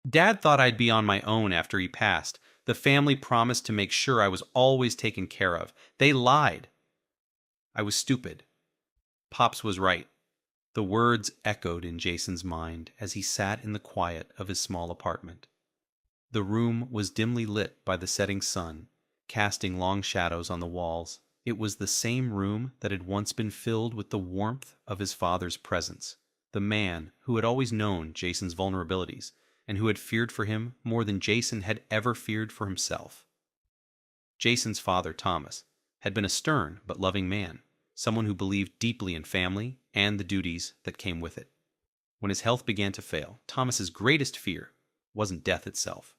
Dad thought I'd be on my own after he passed. The family promised to make sure I was always taken care of. They lied. I was stupid. Pops was right. The words echoed in Jason's mind as he sat in the quiet of his small apartment. The room was dimly lit by the setting sun, casting long shadows on the walls. It was the same room that had once been filled with the warmth of his father's presence, the man who had always known Jason's vulnerabilities and who had feared for him more than Jason had ever feared for himself. Jason's father, Thomas, had been a stern but loving man, someone who believed deeply in family and the duties that came with it. When his health began to fail, Thomas's greatest fear wasn't death itself.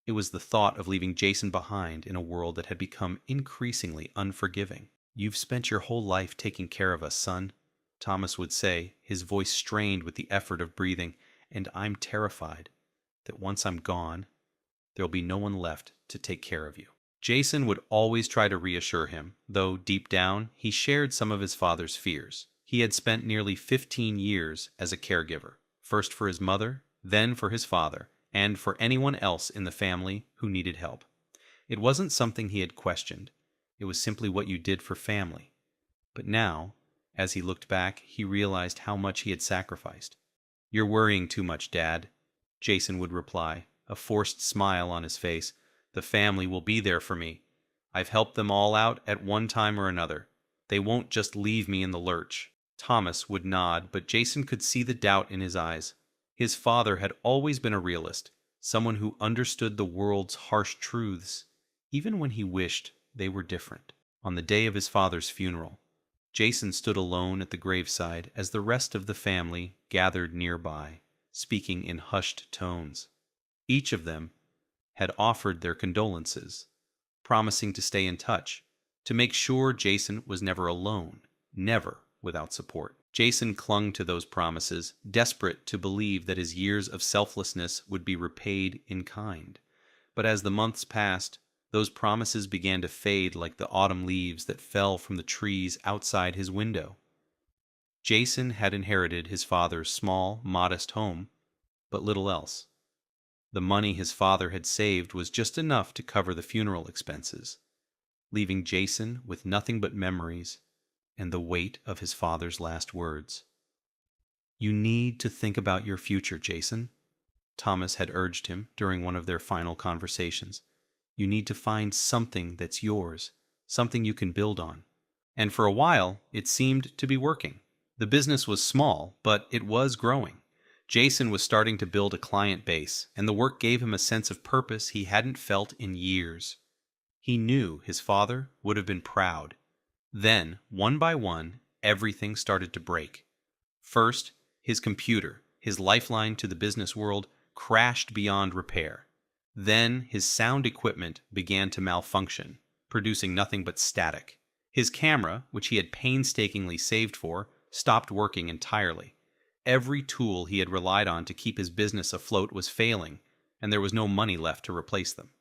It was the thought of leaving Jason behind in a world that had become increasingly unforgiving. "You've spent your whole life taking care of us, son," Thomas would say, his voice strained with the effort of breathing, "and I'm terrified that once I'm gone, there'll be no one left to take care of you." Jason would always try to reassure him, though deep down he shared some of his father's fears. He had spent nearly 15 years as a caregiver, first for his mother, then for his father, and for anyone else in the family who needed help. It wasn't something he had questioned. It was simply what you did for family. But now, as he looked back, he realized how much he had sacrificed. "You're worrying too much, Dad," Jason would reply, a forced smile on his face. "The family will be there for me. I've helped them all out at one time or another. They won't just leave me in the lurch." Thomas would nod, but Jason could see the doubt in his eyes. His father had always been a realist, someone who understood the world's harsh truths, even when he wished they were different. On the day of his father's funeral, Jason stood alone at the graveside as the rest of the family gathered nearby, speaking in hushed tones. Each of them had offered their condolences, promising to stay in touch, to make sure Jason was never alone, never without support. Jason clung to those promises, desperate to believe that his years of selflessness would be repaid in kind. But as the months passed, those promises began to fade like the autumn leaves that fell from the trees outside his window. Jason had inherited his father's small, modest home, but little else. The money his father had saved was just enough to cover the funeral expenses, leaving Jason with nothing but memories and the weight of his father's last words. "You need to think about your future, Jason," Thomas had urged him during one of their final conversations. "You need to find something that's yours, something you can build on." And for a while, it seemed to be working. The business was small, but it was growing. Jason was starting to build a client base, and the work gave him a sense of purpose he hadn't felt in years. He knew his father would have been proud. Then, one by one, everything started to break. First, his computer, his lifeline to the business world, crashed beyond repair. Then, his sound equipment began to malfunction, producing nothing but static. His camera, which he had painstakingly saved for, stopped working entirely. Every tool he had relied on to keep his business afloat was failing, and there was no money left to replace them.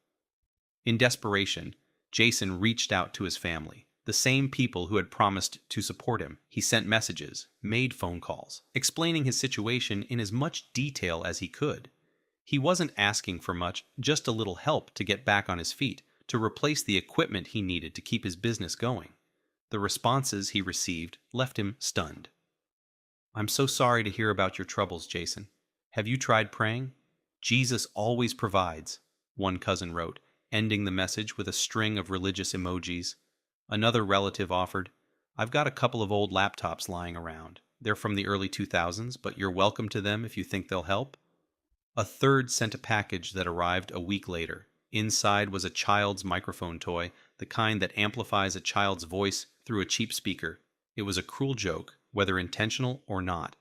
In desperation, Jason reached out to his family, the same people who had promised to support him. He sent messages, made phone calls, explaining his situation in as much detail as he could. He wasn't asking for much, just a little help to get back on his feet, to replace the equipment he needed to keep his business going. The responses he received left him stunned. "I'm so sorry to hear about your troubles, Jason. Have you tried praying? Jesus always provides," one cousin wrote, ending the message with a string of religious emojis. Another relative offered, "I've got a couple of old laptops lying around. They're from the early 2000s, but you're welcome to them if you think they'll help." A third sent a package that arrived a week later. Inside was a child's microphone toy, the kind that amplifies a child's voice through a cheap speaker. It was a cruel joke, whether intentional or not.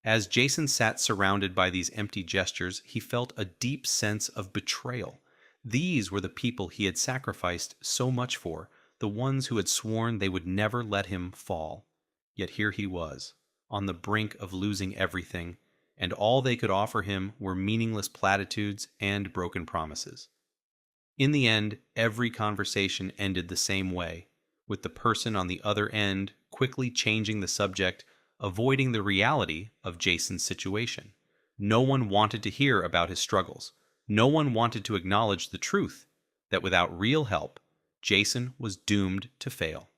As Jason sat surrounded by these empty gestures, he felt a deep sense of betrayal. These were the people he had sacrificed so much for, the ones who had sworn they would never let him fall. Yet here he was, on the brink of losing everything, and all they could offer him were meaningless platitudes and broken promises. In the end, every conversation ended the same way, with the person on the other end quickly changing the subject, avoiding the reality of Jason's situation. No one wanted to hear about his struggles. No one wanted to acknowledge the truth that without real help, Jason was doomed to fail.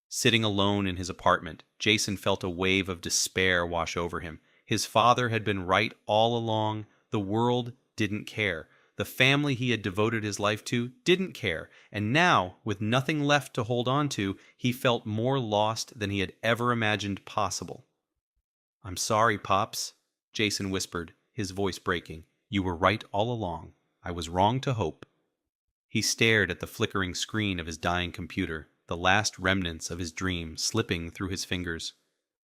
Sitting alone in his apartment, Jason felt a wave of despair wash over him. His father had been right all along. The world didn't care. The family he had devoted his life to didn't care. And now, with nothing left to hold on to, he felt more lost than he had ever imagined possible. "I'm sorry, Pops," Jason whispered, his voice breaking. "You were right all along. I was wrong to hope." He stared at the flickering screen of his dying computer, the last remnants of his dream slipping through his fingers.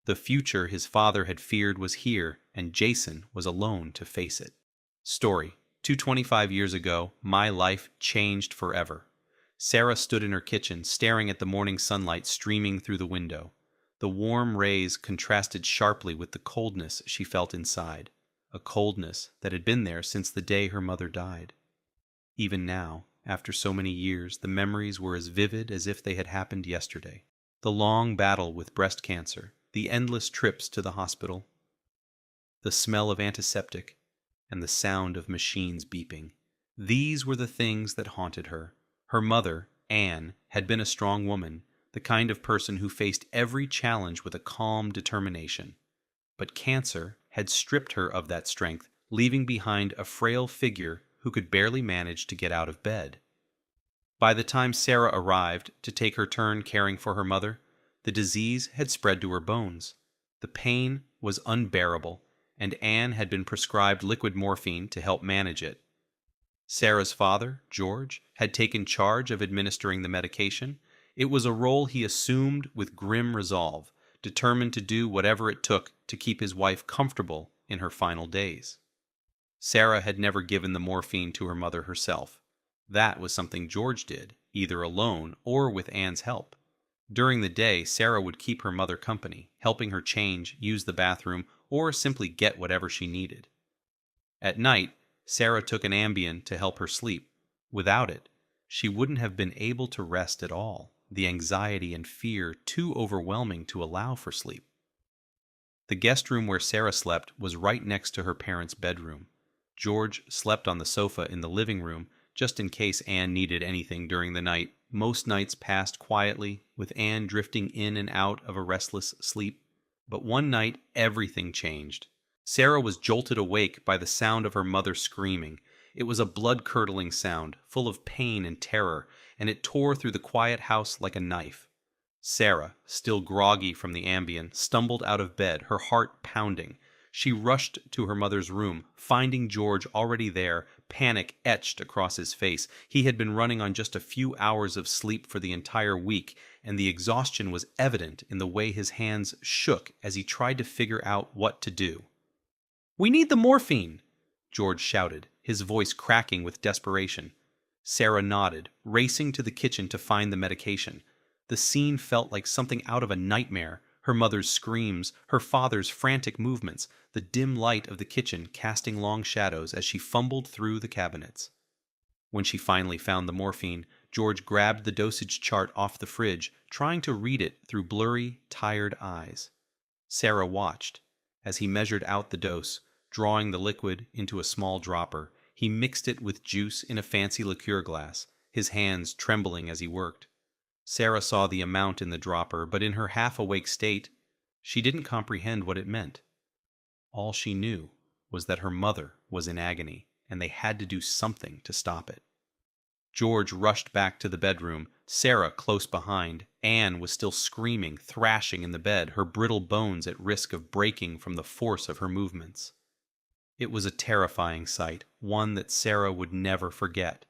The future his father had feared was here, and Jason was alone to face it. Story: 225 years ago, my life changed forever. Sarah stood in her kitchen, staring at the morning sunlight streaming through the window. The warm rays contrasted sharply with the coldness she felt inside, a coldness that had been there since the day her mother died. Even now, after so many years, the memories were as vivid as if they had happened yesterday. The long battle with breast cancer, the endless trips to the hospital, the smell of antiseptic, and the sound of machines beeping. These were the things that haunted her. Her mother, Anne, had been a strong woman, the kind of person who faced every challenge with a calm determination. But cancer had stripped her of that strength, leaving behind a frail figure who could barely manage to get out of bed. By the time Sarah arrived to take her turn caring for her mother, the disease had spread to her bones. The pain was unbearable, and Anne had been prescribed liquid morphine to help manage it. Sarah's father, George, had taken charge of administering the medication. It was a role he assumed with grim resolve, determined to do whatever it took to keep his wife comfortable in her final days. Sarah had never given the morphine to her mother herself. That was something George did, either alone or with Anne's help. During the day, Sarah would keep her mother company, helping her change, use the bathroom, or simply get whatever she needed. At night, Sarah took an Ambien to help her sleep. Without it, she wouldn't have been able to rest at all, the anxiety and fear too overwhelming to allow for sleep. The guest room where Sarah slept was right next to her parents' bedroom. George slept on the sofa in the living room, just in case Anne needed anything during the night. Most nights passed quietly, with Anne drifting in and out of a restless sleep. But one night, everything changed. Sarah was jolted awake by the sound of her mother screaming. It was a blood-curdling sound, full of pain and terror, and it tore through the quiet house like a knife. Sarah, still groggy from the Ambien, stumbled out of bed, her heart pounding. She rushed to her mother's room, finding George already there, panic etched across his face. He had been running on just a few hours of sleep for the entire week, and the exhaustion was evident in the way his hands shook as he tried to figure out what to do. "We need the morphine!" George shouted, his voice cracking with desperation. Sarah nodded, racing to the kitchen to find the medication. The scene felt like something out of a nightmare. Her mother's screams, her father's frantic movements, the dim light of the kitchen casting long shadows as she fumbled through the cabinets. When she finally found the morphine, George grabbed the dosage chart off the fridge, trying to read it through blurry, tired eyes. Sarah watched. As he measured out the dose, drawing the liquid into a small dropper, he mixed it with juice in a fancy liqueur glass, his hands trembling as he worked. Sarah saw the amount in the dropper, but in her half-awake state, she didn't comprehend what it meant. All she knew was that her mother was in agony, and they had to do something to stop it. George rushed back to the bedroom, Sarah close behind. Anne was still screaming, thrashing in the bed, her brittle bones at risk of breaking from the force of her movements. It was a terrifying sight, one that Sarah would never forget.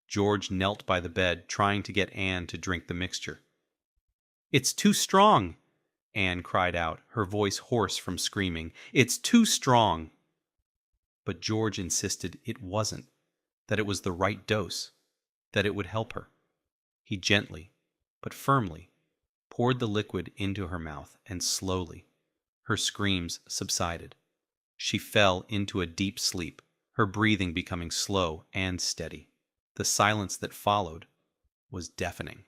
George knelt by the bed, trying to get Anne to drink the mixture. "It's too strong!" Anne cried out, her voice hoarse from screaming. "It's too strong!" But George insisted it wasn't, that it was the right dose, that it would help her. He gently, but firmly, poured the liquid into her mouth, and slowly, her screams subsided. She fell into a deep sleep, her breathing becoming slow and steady. The silence that followed was deafening.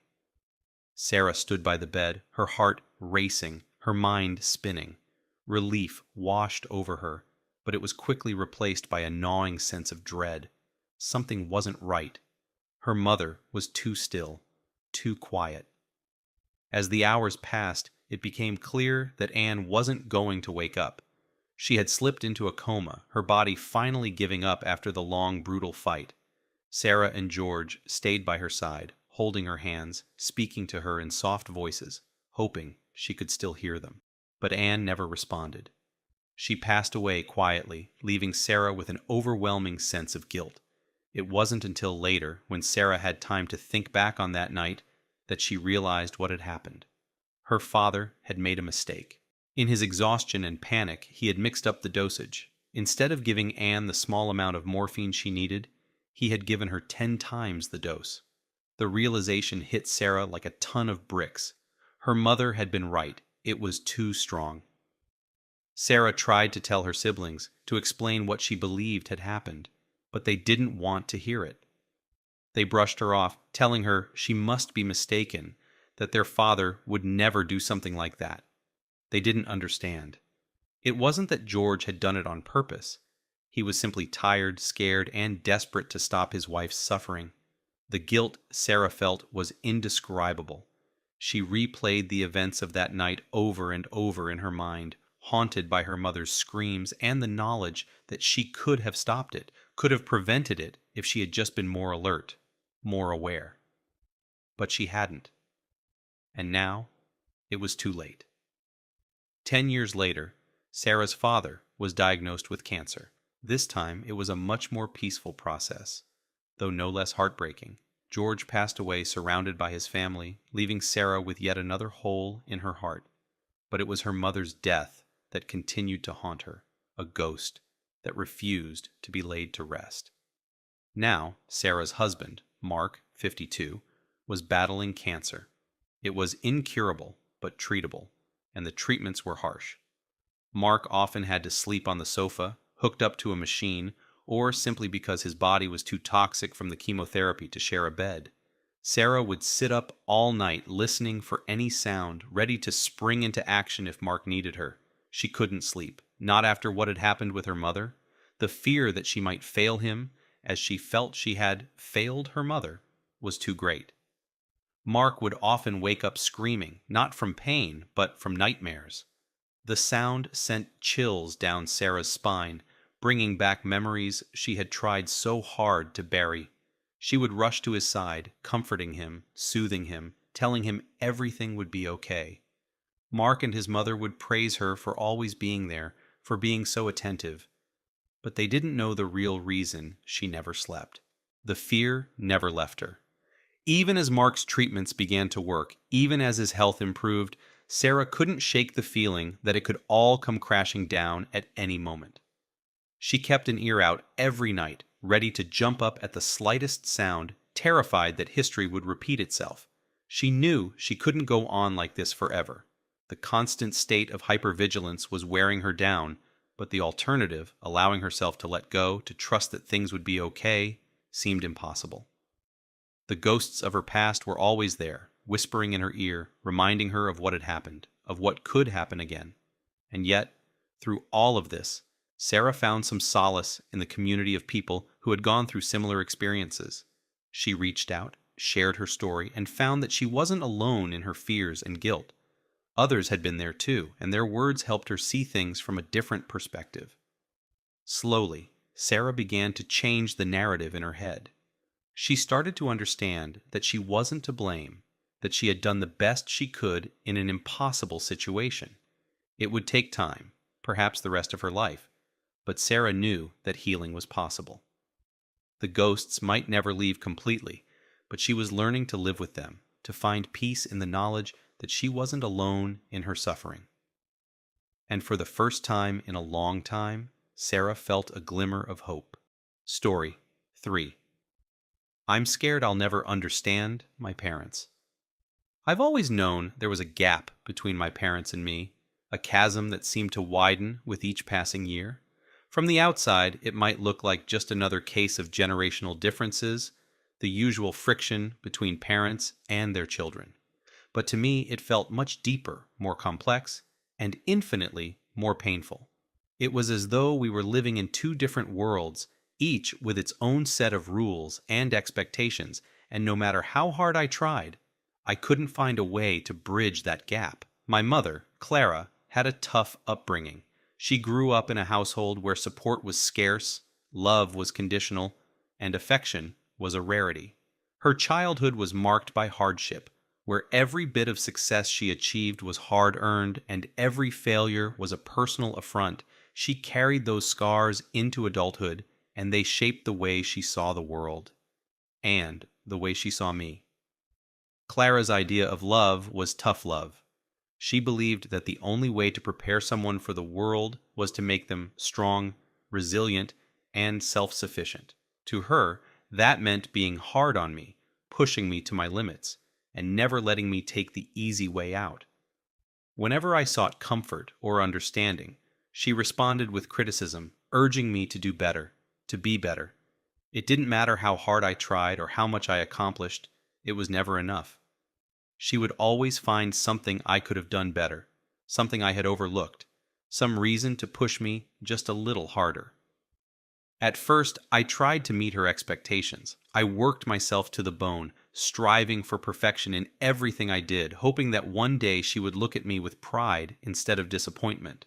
Sarah stood by the bed, her heart racing, her mind spinning. Relief washed over her, but it was quickly replaced by a gnawing sense of dread. Something wasn't right. Her mother was too still, too quiet. As the hours passed, it became clear that Anne wasn't going to wake up. She had slipped into a coma, her body finally giving up after the long, brutal fight. Sarah and George stayed by her side, holding her hands, speaking to her in soft voices, hoping she could still hear them. But Anne never responded. She passed away quietly, leaving Sarah with an overwhelming sense of guilt. It wasn't until later, when Sarah had time to think back on that night, that she realized what had happened. Her father had made a mistake. In his exhaustion and panic, he had mixed up the dosage. Instead of giving Anne the small amount of morphine she needed, he had given her 10 times the dose. The realization hit Sarah like a ton of bricks. Her mother had been right. It was too strong. Sarah tried to tell her siblings, to explain what she believed had happened, but they didn't want to hear it. They brushed her off, telling her she must be mistaken, that their father would never do something like that. They didn't understand. It wasn't that George had done it on purpose. He was simply tired, scared, and desperate to stop his wife's suffering. The guilt Sarah felt was indescribable. She replayed the events of that night over and over in her mind, haunted by her mother's screams and the knowledge that she could have stopped it, could have prevented it if she had just been more alert, more aware. But she hadn't. And now, it was too late. 10 years later, Sarah's father was diagnosed with cancer. This time, it was a much more peaceful process, though no less heartbreaking. George passed away surrounded by his family, leaving Sarah with yet another hole in her heart. But it was her mother's death that continued to haunt her, a ghost that refused to be laid to rest. Now, Sarah's husband, Mark, 52, was battling cancer. It was incurable, but treatable, and the treatments were harsh. Mark often had to sleep on the sofa, hooked up to a machine, or simply because his body was too toxic from the chemotherapy to share a bed. Sarah would sit up all night listening for any sound, ready to spring into action if Mark needed her. She couldn't sleep, not after what had happened with her mother. The fear that she might fail him, as she felt she had failed her mother, was too great. Mark would often wake up screaming, not from pain, but from nightmares. The sound sent chills down Sarah's spine, bringing back memories she had tried so hard to bury. She would rush to his side, comforting him, soothing him, telling him everything would be okay. Mark and his mother would praise her for always being there, for being so attentive. But they didn't know the real reason she never slept. The fear never left her. Even as Mark's treatments began to work, even as his health improved, Sarah couldn't shake the feeling that it could all come crashing down at any moment. She kept an ear out every night, ready to jump up at the slightest sound, terrified that history would repeat itself. She knew she couldn't go on like this forever. The constant state of hypervigilance was wearing her down, but the alternative, allowing herself to let go, to trust that things would be okay, seemed impossible. The ghosts of her past were always there, whispering in her ear, reminding her of what had happened, of what could happen again. And yet, through all of this, Sarah found some solace in the community of people who had gone through similar experiences. She reached out, shared her story, and found that she wasn't alone in her fears and guilt. Others had been there too, and their words helped her see things from a different perspective. Slowly, Sarah began to change the narrative in her head. She started to understand that she wasn't to blame, that she had done the best she could in an impossible situation. It would take time, perhaps the rest of her life, but Sarah knew that healing was possible. The ghosts might never leave completely, but she was learning to live with them, to find peace in the knowledge that she wasn't alone in her suffering. And for the first time in a long time, Sarah felt a glimmer of hope. Story 3. I'm scared I'll never understand my parents. I've always known there was a gap between my parents and me, a chasm that seemed to widen with each passing year. From the outside, it might look like just another case of generational differences, the usual friction between parents and their children. But to me, it felt much deeper, more complex, and infinitely more painful. It was as though we were living in two different worlds, each with its own set of rules and expectations, and no matter how hard I tried, I couldn't find a way to bridge that gap. My mother, Clara, had a tough upbringing. She grew up in a household where support was scarce, love was conditional, and affection was a rarity. Her childhood was marked by hardship, where every bit of success she achieved was hard-earned and every failure was a personal affront. She carried those scars into adulthood, and they shaped the way she saw the world and the way she saw me. Clara's idea of love was tough love. She believed that the only way to prepare someone for the world was to make them strong, resilient, and self-sufficient. To her, that meant being hard on me, pushing me to my limits, and never letting me take the easy way out. Whenever I sought comfort or understanding, she responded with criticism, urging me to do better, to be better. It didn't matter how hard I tried or how much I accomplished, it was never enough. She would always find something I could have done better, something I had overlooked, some reason to push me just a little harder. At first, I tried to meet her expectations. I worked myself to the bone, striving for perfection in everything I did, hoping that one day she would look at me with pride instead of disappointment.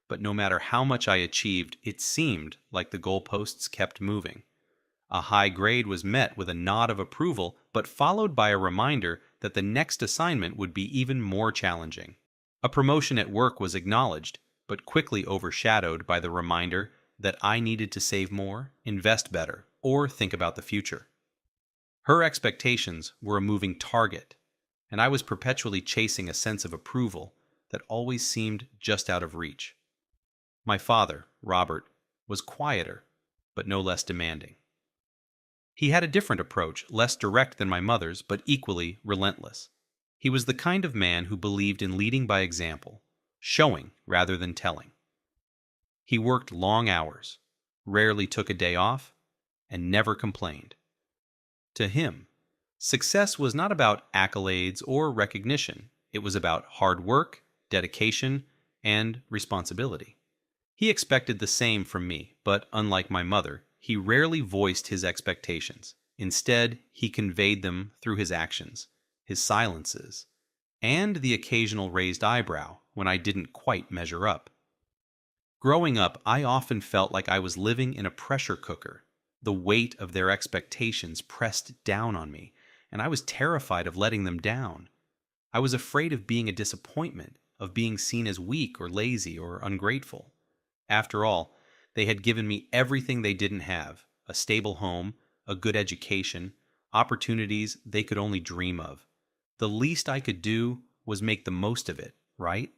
But no matter how much I achieved, it seemed like the goalposts kept moving. A high grade was met with a nod of approval, but followed by a reminder that the next assignment would be even more challenging. A promotion at work was acknowledged, but quickly overshadowed by the reminder that I needed to save more, invest better, or think about the future. Her expectations were a moving target, and I was perpetually chasing a sense of approval that always seemed just out of reach. My father, Robert, was quieter, but no less demanding. He had a different approach, less direct than my mother's, but equally relentless. He was the kind of man who believed in leading by example, showing rather than telling. He worked long hours, rarely took a day off, and never complained. To him, success was not about accolades or recognition. It was about hard work, dedication, and responsibility. He expected the same from me, but unlike my mother, he rarely voiced his expectations. Instead, he conveyed them through his actions, his silences, and the occasional raised eyebrow when I didn't quite measure up. Growing up, I often felt like I was living in a pressure cooker. The weight of their expectations pressed down on me, and I was terrified of letting them down. I was afraid of being a disappointment, of being seen as weak or lazy or ungrateful. After all, they had given me everything they didn't have: a stable home, a good education, opportunities they could only dream of. The least I could do was make the most of it, right?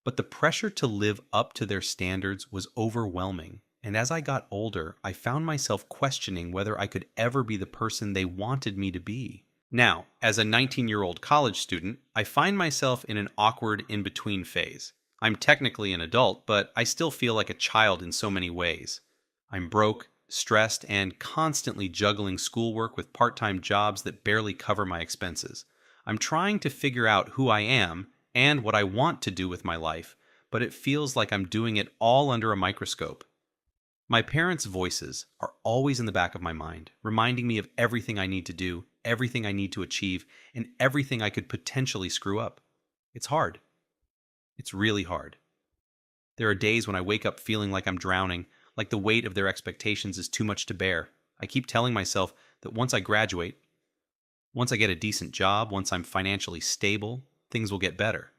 But the pressure to live up to their standards was overwhelming, and as I got older, I found myself questioning whether I could ever be the person they wanted me to be. Now, as a 19-year-old college student, I find myself in an awkward in-between phase. I'm technically an adult, but I still feel like a child in so many ways. I'm broke, stressed, and constantly juggling schoolwork with part-time jobs that barely cover my expenses. I'm trying to figure out who I am and what I want to do with my life, but it feels like I'm doing it all under a microscope. My parents' voices are always in the back of my mind, reminding me of everything I need to do, everything I need to achieve, and everything I could potentially screw up. It's hard. It's really hard. There are days when I wake up feeling like I'm drowning, like the weight of their expectations is too much to bear. I keep telling myself that once I graduate, once I get a decent job, once I'm financially stable, things will get better.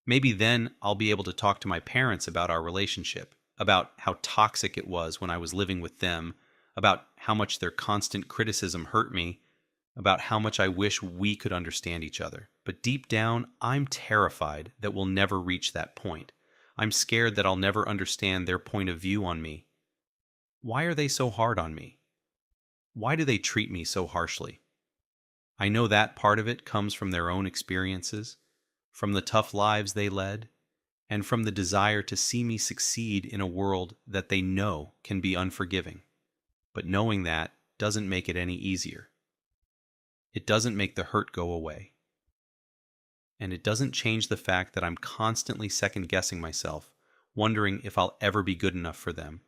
Maybe then I'll be able to talk to my parents about our relationship, about how toxic it was when I was living with them, about how much their constant criticism hurt me, about how much I wish we could understand each other. But deep down, I'm terrified that we'll never reach that point. I'm scared that I'll never understand their point of view on me. Why are they so hard on me? Why do they treat me so harshly? I know that part of it comes from their own experiences, from the tough lives they led, and from the desire to see me succeed in a world that they know can be unforgiving. But knowing that doesn't make it any easier. It doesn't make the hurt go away. And it doesn't change the fact that I'm constantly second-guessing myself, wondering if I'll ever be good enough for them.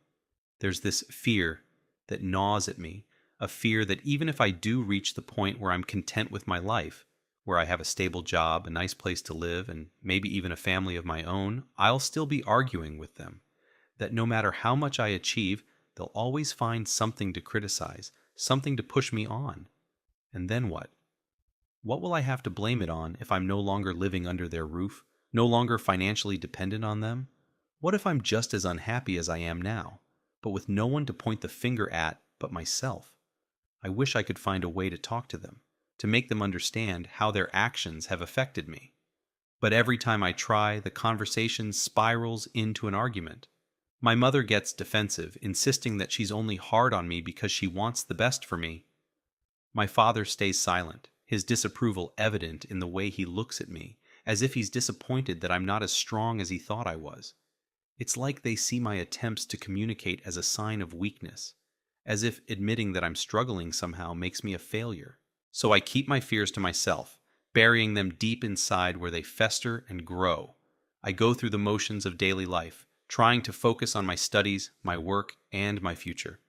There's this fear that gnaws at me, a fear that even if I do reach the point where I'm content with my life, where I have a stable job, a nice place to live, and maybe even a family of my own, I'll still be arguing with them. That no matter how much I achieve, they'll always find something to criticize, something to push me on. And then what? What will I have to blame it on if I'm no longer living under their roof, no longer financially dependent on them? What if I'm just as unhappy as I am now, but with no one to point the finger at but myself? I wish I could find a way to talk to them, to make them understand how their actions have affected me. But every time I try, the conversation spirals into an argument. My mother gets defensive, insisting that she's only hard on me because she wants the best for me. My father stays silent, his disapproval evident in the way he looks at me, as if he's disappointed that I'm not as strong as he thought I was. It's like they see my attempts to communicate as a sign of weakness, as if admitting that I'm struggling somehow makes me a failure. So I keep my fears to myself, burying them deep inside where they fester and grow. I go through the motions of daily life, trying to focus on my studies, my work, and my future.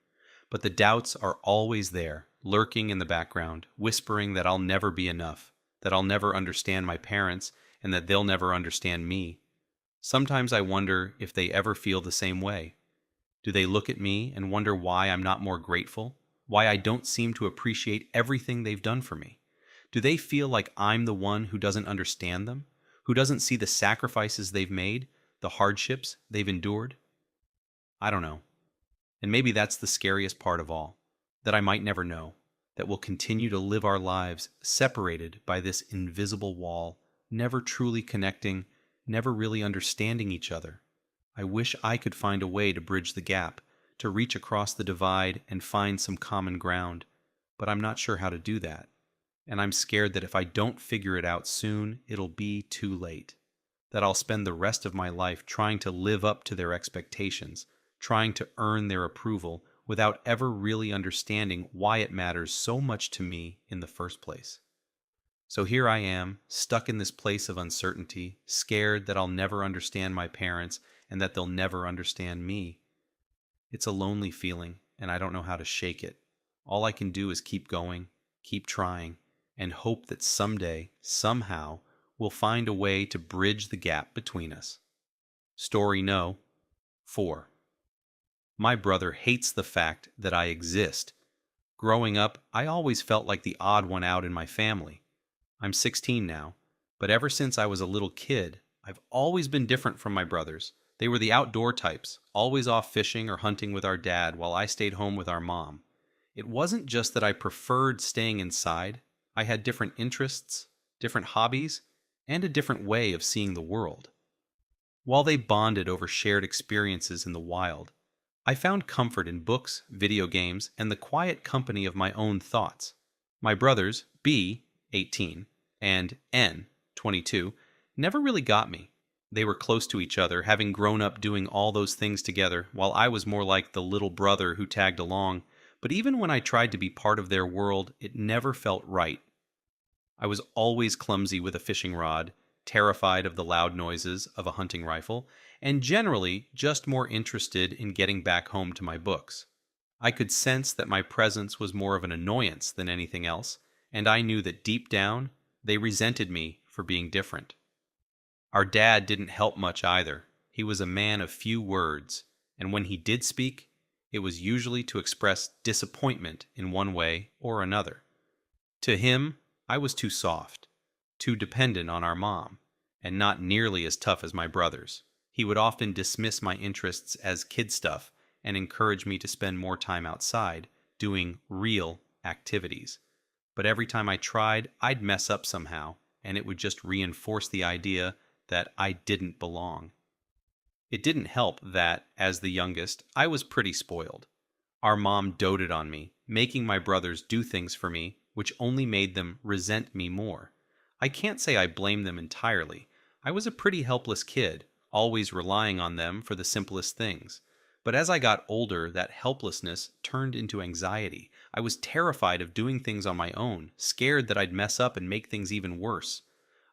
But the doubts are always there, lurking in the background, whispering that I'll never be enough, that I'll never understand my parents, and that they'll never understand me. Sometimes I wonder if they ever feel the same way. Do they look at me and wonder why I'm not more grateful? Why I don't seem to appreciate everything they've done for me? Do they feel like I'm the one who doesn't understand them? Who doesn't see the sacrifices they've made, the hardships they've endured? I don't know. And maybe that's the scariest part of all, that I might never know, that we'll continue to live our lives separated by this invisible wall, never truly connecting, never really understanding each other. I wish I could find a way to bridge the gap, to reach across the divide and find some common ground, but I'm not sure how to do that. And I'm scared that if I don't figure it out soon, it'll be too late. That I'll spend the rest of my life trying to live up to their expectations, trying to earn their approval without ever really understanding why it matters so much to me in the first place. So here I am, stuck in this place of uncertainty, scared that I'll never understand my parents and that they'll never understand me. It's a lonely feeling, and I don't know how to shake it. All I can do is keep going, keep trying, and hope that someday, somehow, we'll find a way to bridge the gap between us. Story No. 4. My brother hates the fact that I exist. Growing up, I always felt like the odd one out in my family. I'm 16 now, but ever since I was a little kid, I've always been different from my brothers. They were the outdoor types, always off fishing or hunting with our dad while I stayed home with our mom. It wasn't just that I preferred staying inside. I had different interests, different hobbies, and a different way of seeing the world. While they bonded over shared experiences in the wild, I found comfort in books, video games, and the quiet company of my own thoughts. My brothers, B, 18, and N, 22, never really got me. They were close to each other, having grown up doing all those things together, while I was more like the little brother who tagged along. But even when I tried to be part of their world, it never felt right. I was always clumsy with a fishing rod, terrified of the loud noises of a hunting rifle, and generally just more interested in getting back home to my books. I could sense that my presence was more of an annoyance than anything else, and I knew that deep down, they resented me for being different. Our dad didn't help much either. He was a man of few words, and when he did speak, it was usually to express disappointment in one way or another. To him, I was too soft, too dependent on our mom, and not nearly as tough as my brothers. He would often dismiss my interests as kid stuff and encourage me to spend more time outside, doing real activities. But every time I tried, I'd mess up somehow, and it would just reinforce the idea that I didn't belong. It didn't help that, as the youngest, I was pretty spoiled. Our mom doted on me, making my brothers do things for me, which only made them resent me more. I can't say I blame them entirely. I was a pretty helpless kid, always relying on them for the simplest things. But as I got older, that helplessness turned into anxiety. I was terrified of doing things on my own, scared that I'd mess up and make things even worse.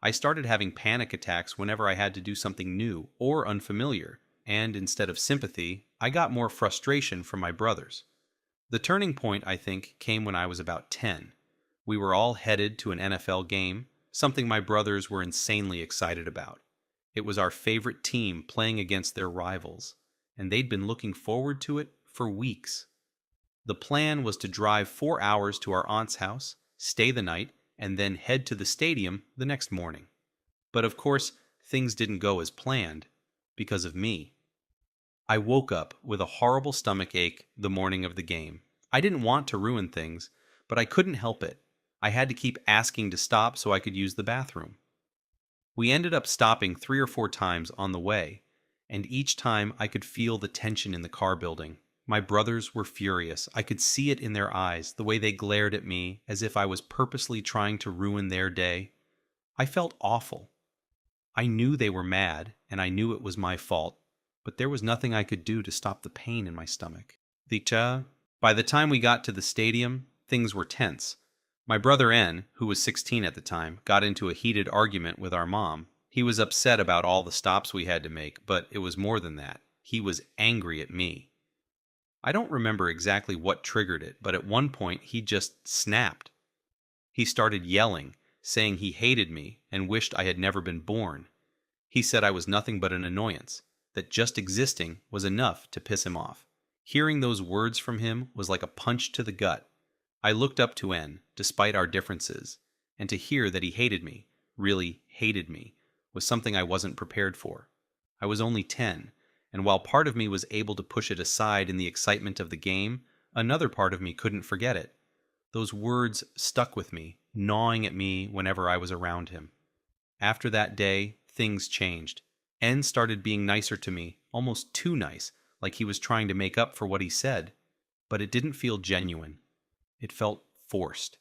I started having panic attacks whenever I had to do something new or unfamiliar, and instead of sympathy, I got more frustration from my brothers. The turning point, I think, came when I was about 10. We were all headed to an NFL game, something my brothers were insanely excited about. It was our favorite team playing against their rivals, and they'd been looking forward to it for weeks. The plan was to drive 4 hours to our aunt's house, stay the night, and then head to the stadium the next morning. But of course, things didn't go as planned because of me. I woke up with a horrible stomach ache the morning of the game. I didn't want to ruin things, but I couldn't help it. I had to keep asking to stop so I could use the bathroom. We ended up stopping 3 or 4 times on the way, and each time I could feel the tension in the car building. My brothers were furious. I could see it in their eyes, the way they glared at me as if I was purposely trying to ruin their day. I felt awful. I knew they were mad, and I knew it was my fault, but there was nothing I could do to stop the pain in my stomach. By the time we got to the stadium, things were tense. My brother N, who was 16 at the time, got into a heated argument with our mom. He was upset about all the stops we had to make, but it was more than that. He was angry at me. I don't remember exactly what triggered it, but at one point he just snapped. He started yelling, saying he hated me and wished I had never been born. He said I was nothing but an annoyance, that just existing was enough to piss him off. Hearing those words from him was like a punch to the gut. I looked up to N, despite our differences, and to hear that he hated me, really hated me, was something I wasn't prepared for. I was only 10, and while part of me was able to push it aside in the excitement of the game, another part of me couldn't forget it. Those words stuck with me, gnawing at me whenever I was around him. After that day, things changed. N started being nicer to me, almost too nice, like he was trying to make up for what he said. But it didn't feel genuine. It felt forced.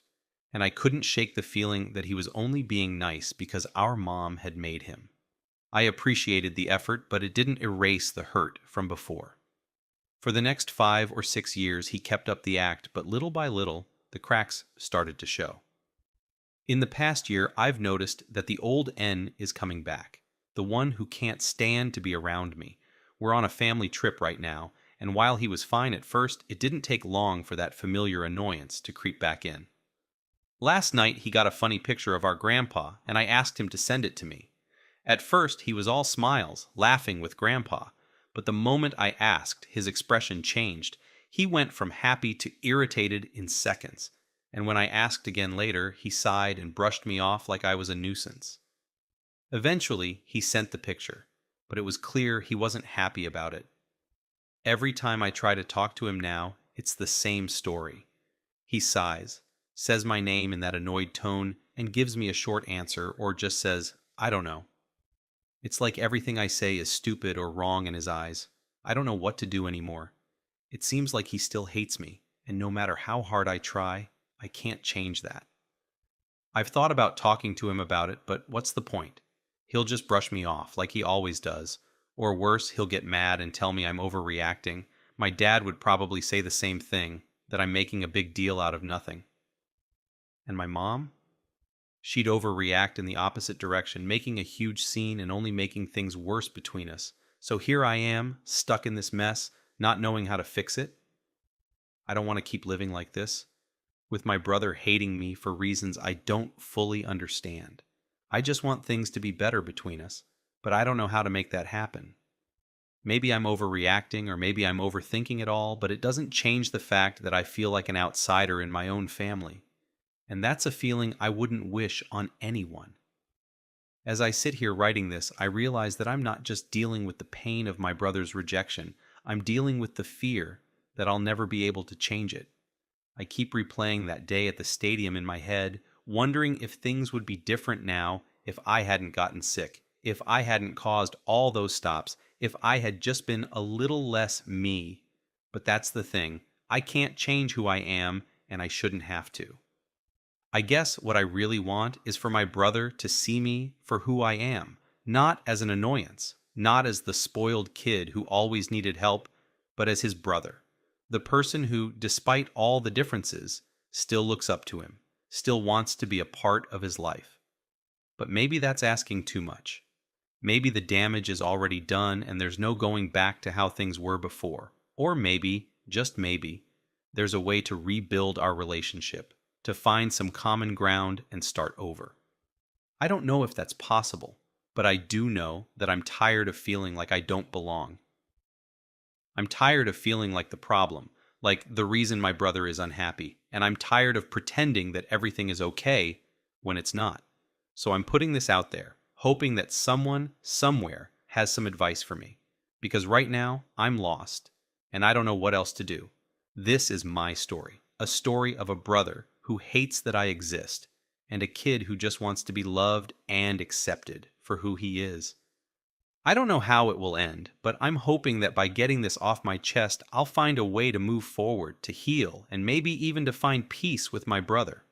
And I couldn't shake the feeling that he was only being nice because our mom had made him. I appreciated the effort, but it didn't erase the hurt from before. For the next 5 or 6 years, he kept up the act, but little by little, the cracks started to show. In the past year, I've noticed that the old N is coming back, the one who can't stand to be around me. We're on a family trip right now, and while he was fine at first, it didn't take long for that familiar annoyance to creep back in. Last night, he got a funny picture of our grandpa, and I asked him to send it to me. At first, he was all smiles, laughing with Grandpa, but the moment I asked, his expression changed. He went from happy to irritated in seconds, and when I asked again later, he sighed and brushed me off like I was a nuisance. Eventually, he sent the picture, but it was clear he wasn't happy about it. Every time I try to talk to him now, it's the same story. He sighs, says my name in that annoyed tone, and gives me a short answer or just says, "I don't know." It's like everything I say is stupid or wrong in his eyes. I don't know what to do anymore. It seems like he still hates me, and no matter how hard I try, I can't change that. I've thought about talking to him about it, but what's the point? He'll just brush me off, like he always does. Or worse, he'll get mad and tell me I'm overreacting. My dad would probably say the same thing, that I'm making a big deal out of nothing. And my mom? She'd overreact in the opposite direction, making a huge scene and only making things worse between us. So here I am, stuck in this mess, not knowing how to fix it. I don't want to keep living like this, with my brother hating me for reasons I don't fully understand. I just want things to be better between us, but I don't know how to make that happen. Maybe I'm overreacting or maybe I'm overthinking it all, but it doesn't change the fact that I feel like an outsider in my own family. And that's a feeling I wouldn't wish on anyone. As I sit here writing this, I realize that I'm not just dealing with the pain of my brother's rejection. I'm dealing with the fear that I'll never be able to change it. I keep replaying that day at the stadium in my head, wondering if things would be different now if I hadn't gotten sick, if I hadn't caused all those stops, if I had just been a little less me. But that's the thing. I can't change who I am, and I shouldn't have to. I guess what I really want is for my brother to see me for who I am, not as an annoyance, not as the spoiled kid who always needed help, but as his brother, the person who, despite all the differences, still looks up to him, still wants to be a part of his life. But maybe that's asking too much. Maybe the damage is already done and there's no going back to how things were before. Or maybe, just maybe, there's a way to rebuild our relationship, to find some common ground and start over. I don't know if that's possible, but I do know that I'm tired of feeling like I don't belong. I'm tired of feeling like the problem, like the reason my brother is unhappy, and I'm tired of pretending that everything is okay when it's not. So I'm putting this out there, hoping that someone, somewhere, has some advice for me. Because right now, I'm lost, and I don't know what else to do. This is my story, a story of a brother who hates that I exist, and a kid who just wants to be loved and accepted for who he is. I don't know how it will end, but I'm hoping that by getting this off my chest, I'll find a way to move forward, to heal, and maybe even to find peace with my brother.